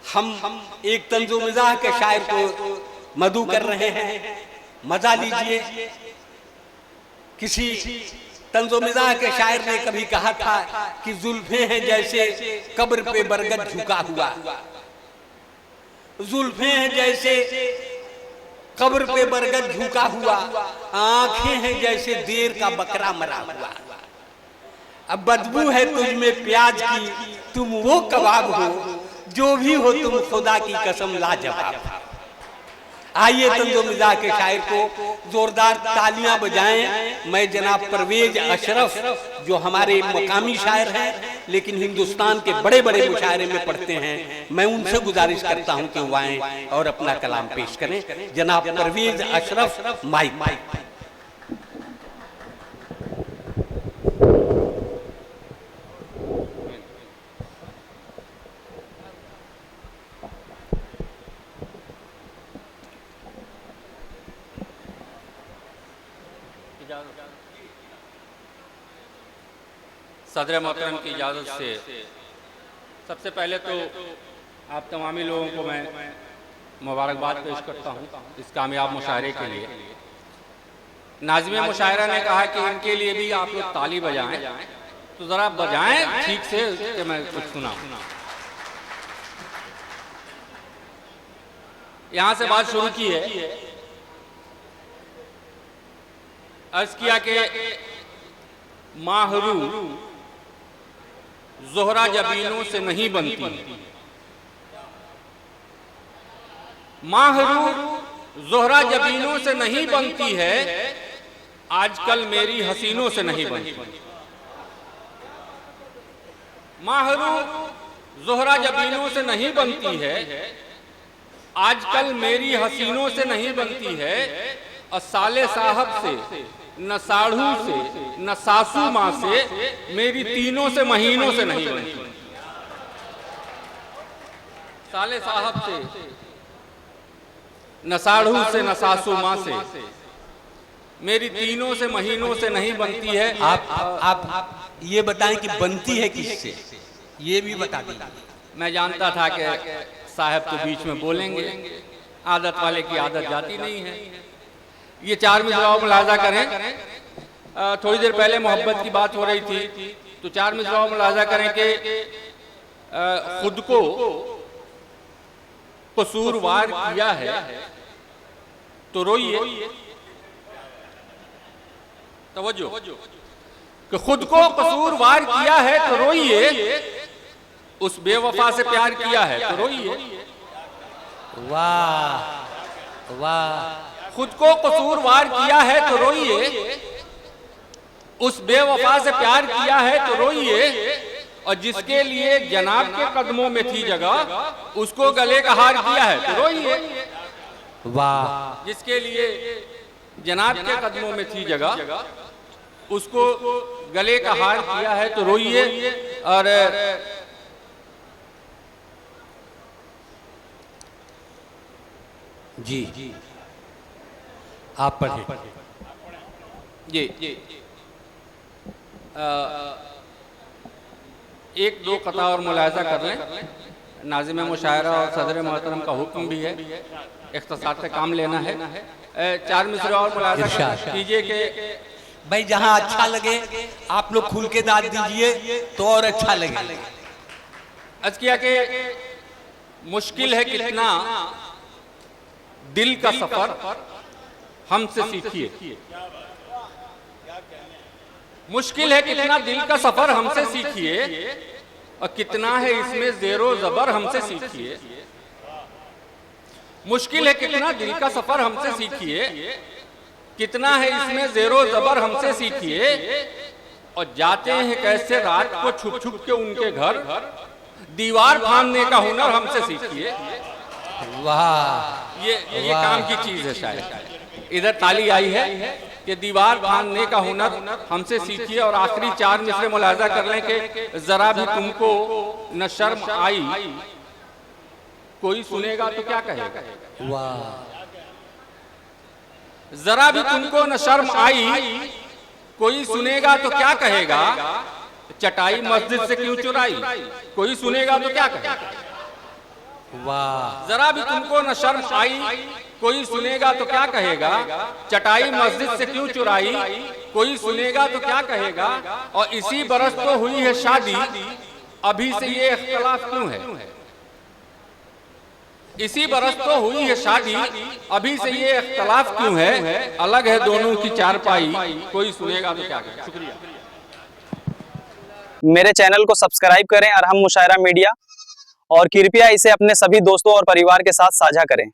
हम एक तंजो मिजाह के शायर को मधु कर रहे हैं, मजा लीजिए। किसी तंजो मिजाह के शायर ने कभी कहा था कि जुल्फे हैं जैसे कब्र पे बरगद झुका हुआ, जुल्फे हैं जैसे कब्र पे बरगद झुका हुआ, आंखें हैं जैसे देर का बकरा मरा हुआ। अब बदबू है तुझ में प्याज की, तुम वो कबाब हो, जो भी हो तुम खुदा की कसम लाजवाब। आइए तंजो मिजाह के शायर को जोरदार तालियां बजाएं। मैं जनाब परवेज अशरफ, जो हमारे मकामी शायर हैं लेकिन हिंदुस्तान के बड़े बड़े मुशायरे में पढ़ते हैं, मैं उनसे गुजारिश करता हूं कि वो आएं और अपना कलाम पेश करें। जनाब परवेज अशरफ, माइक। सदर मोहतरम की इजाज़त से सबसे पहले तो आप तमामी लोगों को मैं मुबारकबाद पेश करता हूँ इस कामयाब मुशायरे के लिए। नाज़िम मुशायरा ने कहा कि इनके लिए भी आप लोग ताली बजाएं, तो ज़रा बजाएं ठीक से कि मैं कुछ सुना। यहाँ से बात शुरू की है, अर्ज़ किया कि माहरू ज़ोहरा जबीनों से नहीं बनती, माहरू ज़ोहरा जबीनों से नहीं बनती है, आजकल मेरी हसीनों से नहीं बनती। माहरू ज़ोहरा जबीनों से नहीं बनती है, आजकल मेरी हसीनों से नहीं बनती है, और साले साहब से न साढ़ू से न सासू माँ से मेरी तीनों से महीनों से नहीं बनती। साले साहब से न साढ़ू से न सासू माँ से मेरी तीनों से महीनों से नहीं बनती है। आप ये बताएं कि बनती है किससे, ये भी बता दीजिए। मैं जानता था कि साहब तो बीच में बोलेंगे, आदत वाले की आदत जाती नहीं है। ये चार मिसराओं मुलाजा करें। थोड़ी देर पहले मोहब्बत की बात हो रही थी, तो चार मिसराओं मुलाजा करें कि खुद को कसूरवार किया है तो रोइए। तवज्जो, कि खुद को कसूरवार किया है तो रोइए, उस बेवफा से प्यार किया है तो रोइए। वाह वाह। खुद को कसूरवार किया है तो रोइए, उस बेवफा से प्यार किया है तो रोइए, और जिसके लिए जनाब के कदमों में थी जगह उसको गले का हार किया है तो रोइए। वाह। जिसके लिए जनाब के कदमों में थी जगह उसको गले का हार किया है तो रोइए। और जी आप पढ़ें। जी एक दो कथा और मुलाहिजा कर लें। नाज़िम मुशायरा और सदर मोहतरम का हुक्म भी है, इख्तिसार से काम लेना है। चार मिसरे और मुलाहिजा कीजिए कि भाई जहां अच्छा लगे आप लोग खुल के दाद दीजिए तो और अच्छा लगे। अर्ज़ किया कि मुश्किल है कितना दिल का सफर, हमसे सीखिए। मुश्किल है कितना दिल का सफर, हमसे सीखिए, और कितना है इसमें ज़ेरो ज़बर, हमसे सीखिए। मुश्किल है कितना दिल का सफर, हमसे सीखिए, कितना है इसमें ज़ेरो ज़बर, हमसे सीखिए, और जाते हैं कैसे रात को छुप छुप के उनके घर, दीवार फाड़ने का हुनर हमसे सीखिए। वाह। ये काम की चीज है शायद। इधर ताली आई है कि दीवार फाड़ने का हुनर हमसे सीखिए। और आखिरी चार मिसरे मुलाहिजा कर लें कि जरा भी तुमको न शर्म आई, कोई सुनेगा तो क्या कहेगा। वाह। जरा भी तुमको न शर्म आई, कोई सुनेगा तो क्या कहेगा। चटाई मस्जिद से क्यों चुराई, कोई सुनेगा तो क्या कहेगा। वाह, जरा भी तुमको न शर्म आई, कोई सुनेगा तो क्या कहेगा, चटाई मस्जिद से क्यों चुराई, कोई सुनेगा तो क्या कहेगा, और इसी बरस तो हुई है शादी, अभी से ये इख्तलाफ क्यों है, इसी बरस तो हुई है शादी, अभी से ये इख्तलाफ क्यों है, अलग है दोनों की चारपाई, कोई सुनेगा तो क्या कहेगा। शुक्रिया। मेरे चैनल को सब्सक्राइब करें अरहम मुशायरा मीडिया, और कृपया इसे अपने सभी दोस्तों और परिवार के साथ साझा करें।